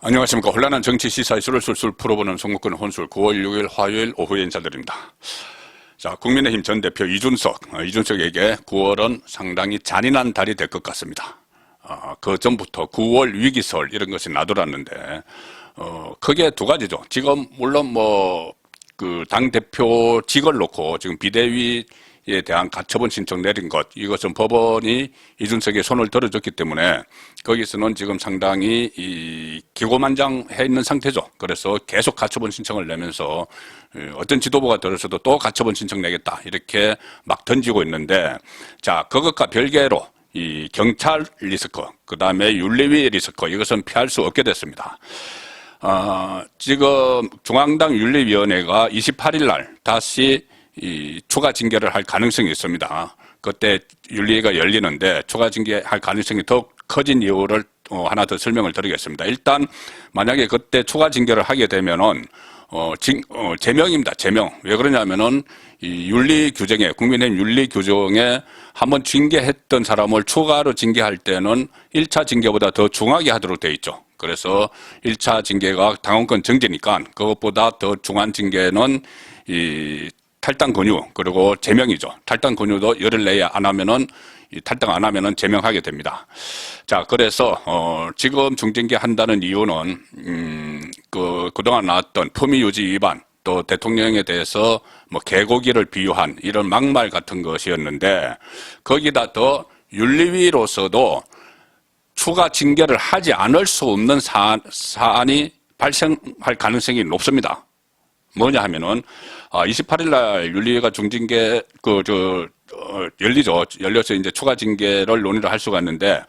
안녕하십니까. 혼란한 정치 시사 이슈를 술술 풀어보는 송목근 혼술 9월 6일 화요일 오후에 인사드립니다. 자, 국민의힘 전 대표 이준석에게 9월은 상당히 잔인한 달이 될 것 같습니다. 그 전부터 9월 위기설 이런 것이 나돌았는데 크게 두 가지죠. 지금 물론 그 당대표직을 놓고 지금 비대위에 대한 가처분 신청 내린 것, 이것은 법원이 이준석의 손을 들어줬기 때문에 거기서는 지금 상당히 기고만장해 있는 상태죠. 그래서 계속 가처분 신청을 내면서 어떤 지도부가 들어서도 또 가처분 신청 내겠다 이렇게 막 던지고 있는데, 자, 그것과 별개로 이 경찰 리스크, 그 다음에 윤리위 리스크, 이것은 피할 수 없게 됐습니다. 지금 중앙당 윤리위원회가 28일 날 다시 추가 징계를 할 가능성이 있습니다. 그때 윤리위가 열리는데 추가 징계할 가능성이 더 커진 이유를 하나 더 설명을 드리겠습니다. 일단 만약에 그때 추가 징계를 하게 되면은 제명입니다. 제명. 왜 그러냐면은 이 윤리 규정에, 국민의힘 윤리 규정에 한번 징계했던 사람을 추가로 징계할 때는 1차 징계보다 더 중하게 하도록 되어 있죠. 그래서 1차 징계가 당원권 정지니까 그것보다 더 중한 징계는 이 탈당 권유, 그리고 제명이죠. 탈당 권유도 열흘 내에 안 하면은, 탈당 안 하면은 제명하게 됩니다. 자, 그래서 지금 중징계 한다는 이유는 그동안 나왔던 품위 유지 위반, 또 대통령에 대해서 개고기를 비유한 이런 막말 같은 것이었는데, 거기다 더 윤리위로서도 추가 징계를 하지 않을 수 없는 사안이 발생할 가능성이 높습니다. 뭐냐 하면은 28일 날 윤리위가 중징계 열려서 이제 추가 징계를 논의를 할 수가 있는데,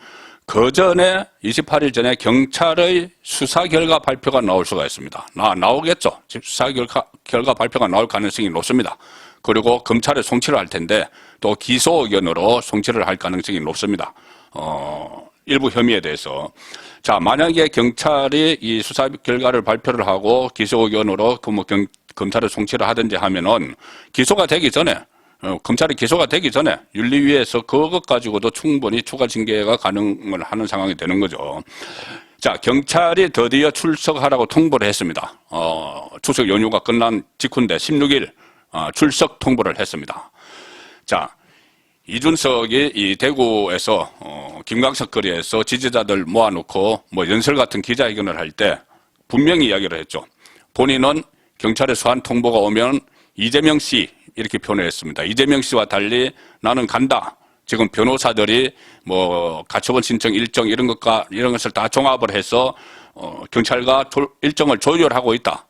그 전에 28일 전에 경찰의 수사 결과 발표가 나올 수가 있습니다. 나오겠죠. 수사 결과 발표가 나올 가능성이 높습니다. 그리고 검찰에 송치를 할 텐데 또 기소 의견으로 송치를 할 가능성이 높습니다. 일부 혐의에 대해서. 자, 만약에 경찰이 이 수사 결과를 발표를 하고 기소 의견으로 검찰에 송치를 하든지 하면은 기소가 되기 전에, 검찰이 기소가 되기 전에 윤리위에서 그것 가지고도 충분히 추가 징계가 가능을 하는 상황이 되는 거죠. 자, 경찰이 드디어 출석하라고 통보를 했습니다. 추석 연휴가 끝난 직후인데 16일 출석 통보를 했습니다. 자, 이준석이 이 대구에서 김광석 거리에서 지지자들 모아놓고 연설 같은 기자회견을 할 때 분명히 이야기를 했죠. 본인은 경찰의 소환 통보가 오면 이재명 씨 이렇게 표현했습니다. 이재명 씨와 달리 나는 간다. 지금 변호사들이 가처분 신청 일정 이런 것을 다 종합을 해서 경찰과 일정을 조율하고 있다.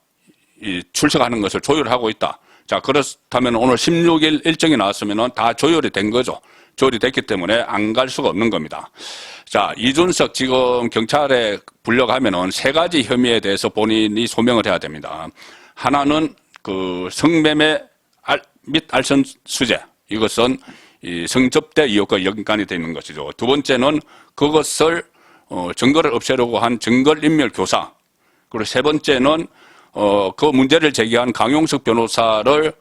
출석하는 것을 조율하고 있다. 자, 그렇다면 오늘 16일 일정이 나왔으면 다 조율이 된 거죠. 조율이 됐기 때문에 안 갈 수가 없는 겁니다. 자, 이준석 지금 경찰에 불려가면은 세 가지 혐의에 대해서 본인이 소명을 해야 됩니다. 하나는 그 성매매 및 알선수재. 이것은 이 성접대 의혹과 연관이 되어 있는 것이죠. 두 번째는 그것을 증거를 없애려고 한 증거인멸 교사. 그리고 세 번째는 그 문제를 제기한 강용석 변호사를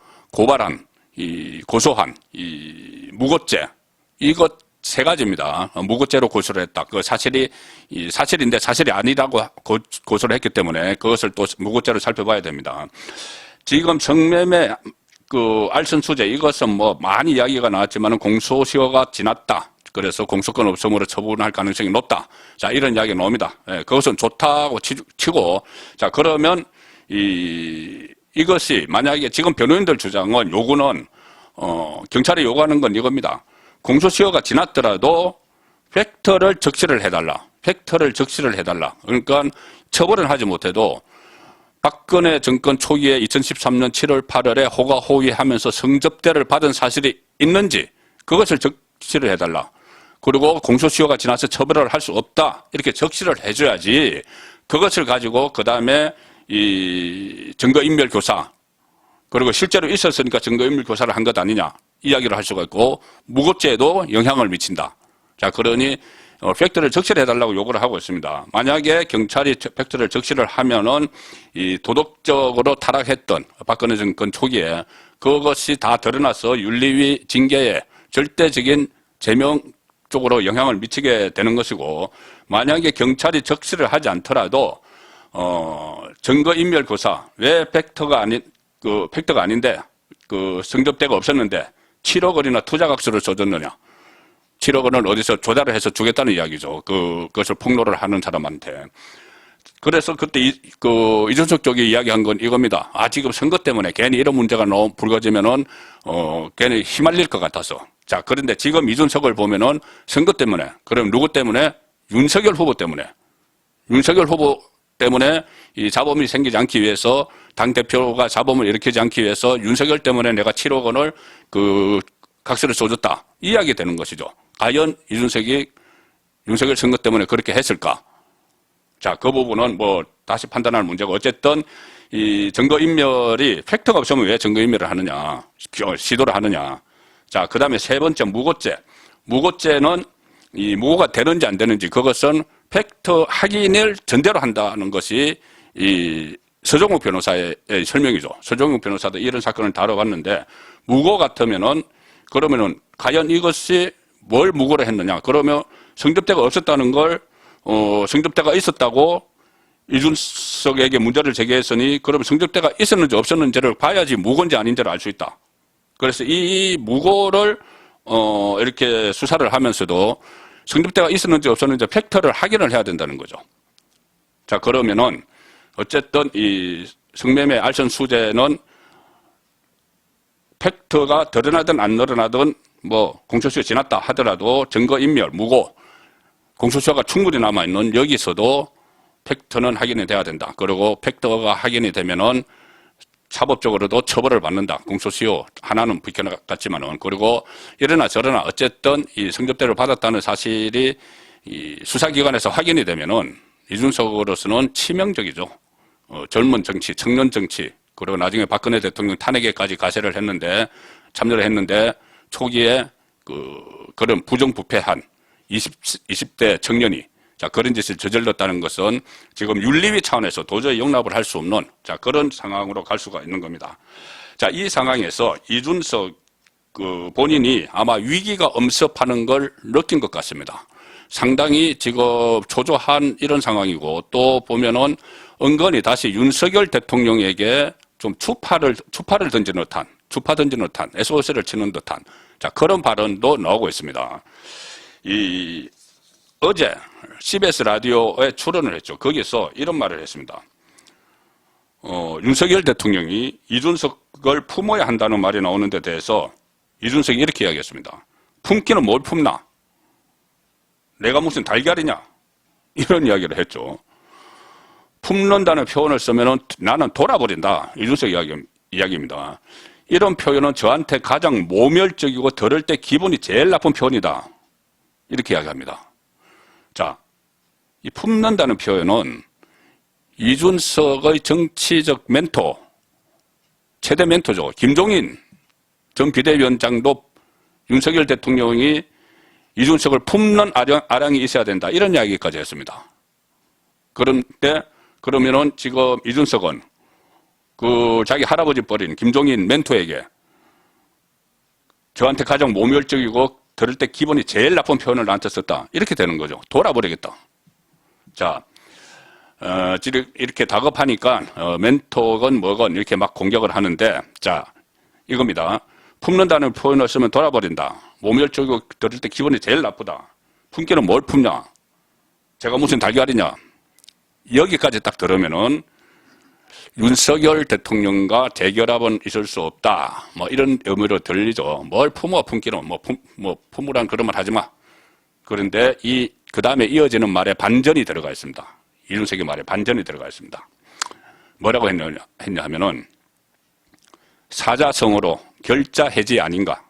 고소한 무고죄. 이것 세 가지입니다. 무고죄로 고소를 했다. 그 사실인데 사실이 아니라고 고소를 했기 때문에 그것을 또 무고죄로 살펴봐야 됩니다. 지금 성매매 알선수재, 이것은 많이 이야기가 나왔지만 공소시효가 지났다. 그래서 공소권 없음으로 처분할 가능성이 높다. 자, 이런 이야기가 나옵니다. 그것은 좋다고 치고, 자, 그러면 이것이 만약에 지금 변호인들 주장은 요구는 경찰이 요구하는 건 이겁니다. 공소시효가 지났더라도 팩트를 적시를 해달라. 그러니까 처벌은 하지 못해도 박근혜 정권 초기에 2013년 7월 8일에 호가호위하면서 성접대를 받은 사실이 있는지 그것을 적시를 해달라. 그리고 공소시효가 지나서 처벌을 할 수 없다. 이렇게 적시를 해줘야지 그것을 가지고 그 다음에 이 증거인멸 교사, 그리고 실제로 있었으니까 증거인멸 교사를 한 것 아니냐 이야기를 할 수가 있고, 무고죄에도 영향을 미친다. 자, 그러니 팩트를 적시를 해달라고 요구를 하고 있습니다. 만약에 경찰이 팩트를 적시를 하면은 이 도덕적으로 타락했던 박근혜 정권 초기에 그것이 다 드러나서 윤리위 징계에 절대적인 제명 쪽으로 영향을 미치게 되는 것이고, 만약에 경찰이 적시를 하지 않더라도 증거인멸고사, 왜 팩터가 아닌데, 성접대가 없었는데, 7억 원이나 투자각서를 줘줬느냐. 7억 원을 어디서 조달을 해서 주겠다는 이야기죠. 그것을 폭로를 하는 사람한테. 그래서 그때 이준석 쪽이 이야기한 건 이겁니다. 지금 선거 때문에 괜히 이런 문제가 불거지면은, 괜히 휘말릴 것 같아서. 자, 그런데 지금 이준석을 보면은 선거 때문에, 그럼 누구 때문에? 윤석열 후보 때문에. 윤석열 후보 때문에 이 잡음이 생기지 않기 위해서, 당대표가 잡음을 일으키지 않기 위해서 윤석열 때문에 내가 7억 원을 각서를 써줬다. 이야기 되는 것이죠. 과연 이준석이 윤석열 선거 때문에 그렇게 했을까? 자, 그 부분은 다시 판단할 문제고, 어쨌든 이 증거인멸이 팩트가 없으면 왜 증거인멸을 하느냐, 시도를 하느냐. 자, 그 다음에 세 번째 무고죄. 무고죄는 이 무고가 되는지 안 되는지 그것은 팩트 확인을 전제로 한다는 것이 이 서종욱 변호사의 설명이죠. 서종욱 변호사도 이런 사건을 다뤄봤는데, 무고 같으면은 그러면은 과연 이것이 뭘 무고를 했느냐. 그러면 성접대가 없었다는 걸 성접대가 있었다고 이준석에게 문제를 제기했으니, 그러면 성접대가 있었는지 없었는지를 봐야지 무고인지 아닌지를 알 수 있다. 그래서 이 무고를 이렇게 수사를 하면서도 성접대가 있었는지 없었는지 팩트를 확인을 해야 된다는 거죠. 자, 그러면은 어쨌든 이 성매매 알선 수재는 팩트가 드러나든 안 드러나든 공소시효 지났다 하더라도 증거인멸, 무고, 공소시효가 충분히 남아있는 여기서도 팩트는 확인이 돼야 된다. 그리고 팩트가 확인이 되면은 사법적으로도 처벌을 받는다. 공소시효 하나는 비켜갔지만은. 그리고 이러나 저러나 어쨌든 이 성접대를 받았다는 사실이 이 수사기관에서 확인이 되면은 이준석으로서는 치명적이죠. 젊은 정치, 청년 정치, 그리고 나중에 박근혜 대통령 탄핵에까지 참여를 했는데 초기에 그런 부정부패한 20대 청년이 그런 짓을 저질렀다는 것은 지금 윤리위 차원에서 도저히 용납을 할 수 없는 그런 상황으로 갈 수가 있는 겁니다. 자, 이 상황에서 이준석 본인이 아마 위기가 엄습하는 걸 느낀 것 같습니다. 상당히 지금 초조한 이런 상황이고, 또 보면은 은근히 다시 윤석열 대통령에게 좀 추파 던지는 듯한 SOS를 치는 듯한 그런 발언도 나오고 있습니다. 어제 CBS 라디오에 출연을 했죠. 거기서 이런 말을 했습니다. 윤석열 대통령이 이준석을 품어야 한다는 말이 나오는 데 대해서 이준석이 이렇게 이야기했습니다. 품기는 뭘 품나? 내가 무슨 달걀이냐? 이런 이야기를 했죠. 품는다는 표현을 쓰면 나는 돌아버린다. 이준석 이야기입니다. 이런 표현은 저한테 가장 모멸적이고 들을 때 기분이 제일 나쁜 표현이다. 이렇게 이야기합니다. 자, 이 품는다는 표현은 이준석의 정치적 멘토, 최대 멘토죠. 김종인 전 비대위원장도 윤석열 대통령이 이준석을 품는 아량이 있어야 된다. 이런 이야기까지 했습니다. 그런데 그러면은 지금 이준석은 자기 할아버지 뻘인 김종인 멘토에게 저한테 가장 모멸적이고 들을 때 기분이 제일 나쁜 표현을 나한테 썼다. 이렇게 되는 거죠. 돌아버리겠다. 자, 이렇게 다급하니까 멘토건 뭐건 이렇게 막 공격을 하는데, 자, 이겁니다. 품는다는 표현을 쓰면 돌아버린다. 모멸적이고 들을 때 기분이 제일 나쁘다. 품기는 뭘 품냐? 제가 무슨 달걀이냐? 여기까지 딱 들으면은 윤석열 대통령과 대결합은 있을 수 없다. 이런 의미로 들리죠. 뭘 품어, 품기는. 품으란 그런 말 하지 마. 그런데 그 다음에 이어지는 말에 반전이 들어가 있습니다. 이준석의 말에 반전이 들어가 있습니다. 뭐라고 했냐 하면은, 사자성어로 결자 해지 아닌가.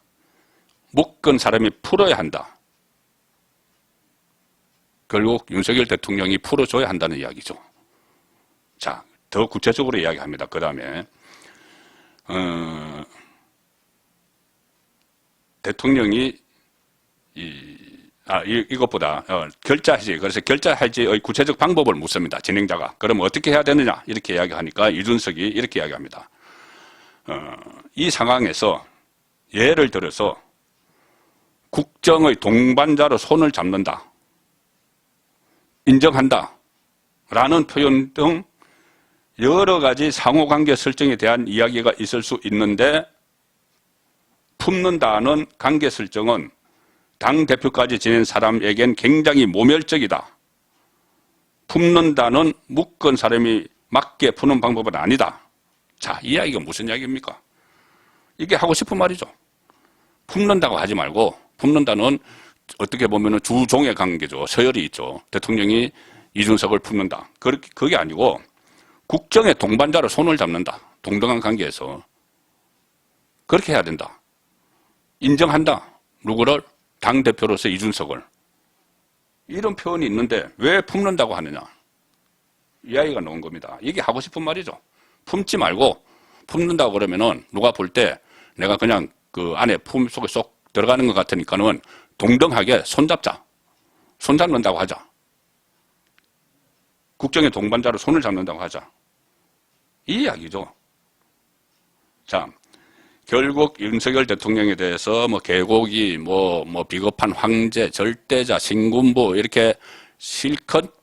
묶은 사람이 풀어야 한다. 결국 윤석열 대통령이 풀어줘야 한다는 이야기죠. 자, 더 구체적으로 이야기합니다. 그 다음에 대통령이 이것보다 결자 해지, 그래서 결자 해지의 구체적 방법을 묻습니다. 진행자가. 그럼 어떻게 해야 되느냐 이렇게 이야기하니까 이준석이 이렇게 이야기합니다. 이 상황에서 예를 들어서 국정의 동반자로 손을 잡는다, 인정한다 라는 표현 등 여러 가지 상호관계 설정에 대한 이야기가 있을 수 있는데 품는다는 관계 설정은 당대표까지 지낸 사람에겐 굉장히 모멸적이다. 품는다는 묶은 사람이 맞게 푸는 방법은 아니다. 자, 이 이야기가 무슨 이야기입니까? 이게 하고 싶은 말이죠. 품는다고 하지 말고, 품는다는 어떻게 보면 주종의 관계죠. 서열이 있죠. 대통령이 이준석을 품는다. 그게 아니고 국정의 동반자로 손을 잡는다. 동등한 관계에서. 그렇게 해야 된다. 인정한다. 누구를? 당대표로서 이준석을. 이런 표현이 있는데 왜 품는다고 하느냐. 이야기가 나온 겁니다. 이게 하고 싶은 말이죠. 품지 말고 품는다고 그러면은 누가 볼 때 내가 그냥 그 안에 품 속에 쏙 들어가는 것 같으니까는 동등하게 손잡자. 손잡는다고 하자. 국정의 동반자로 손을 잡는다고 하자. 이 이야기죠. 자, 결국 윤석열 대통령에 대해서 뭐 개고기, 뭐 비겁한 황제, 절대자, 신군부 이렇게 실컷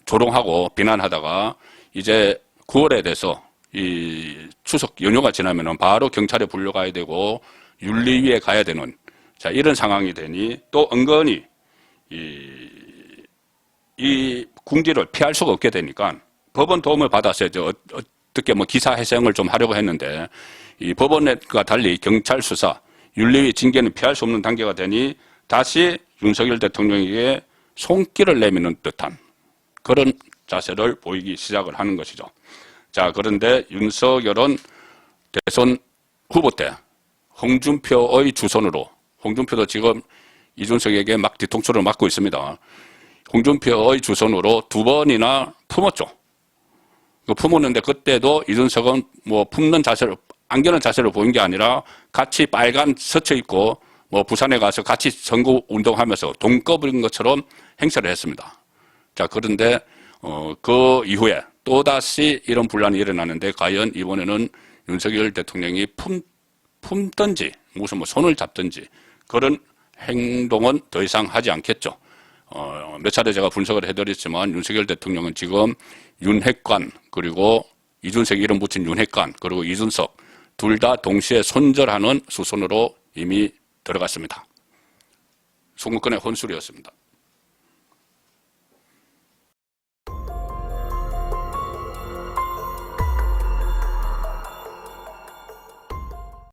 조롱하고 비난하다가 이제 9월에 돼서 이 추석 연휴가 지나면은 바로 경찰에 불려가야 되고 윤리위에 가야 되는 자 이런 상황이 되니 또 은근히 이 궁지를 피할 수가 없게 되니까 법원 도움을 받아서 이제 어떻게 뭐 기사 회생을 좀 하려고 했는데 이 법원과 달리 경찰 수사, 윤리위 징계는 피할 수 없는 단계가 되니 다시 윤석열 대통령에게 손길을 내미는 듯한 그런 자세를 보이기 시작을 하는 것이죠. 자, 그런데 윤석열은 대선 후보 때 홍준표의 주선으로 홍준표도 지금 이준석에게 막 뒤통수를 맞고 있습니다. 홍준표의 주선으로 2번이나 품었죠. 품었는데 그때도 이준석은 뭐 품는 자세를 안겨는 자세를 보인 게 아니라 같이 빨간 서쳐 입고 뭐 부산에 가서 같이 선거 운동하면서 동급인 것처럼 행세를 했습니다. 자, 그런데 그 이후에 또다시 이런 분란이 일어나는데 과연 이번에는 윤석열 대통령이 품든지 무슨 뭐 손을 잡든지 그런 행동은 더 이상 하지 않겠죠. 몇 차례 제가 분석을 해드렸지만 윤석열 대통령은 지금 윤핵관 그리고 이준석 이름 붙인 윤핵관 그리고 이준석 둘 다 동시에 손절하는 수순으로 이미 들어갔습니다. 송근권의 혼술이었습니다.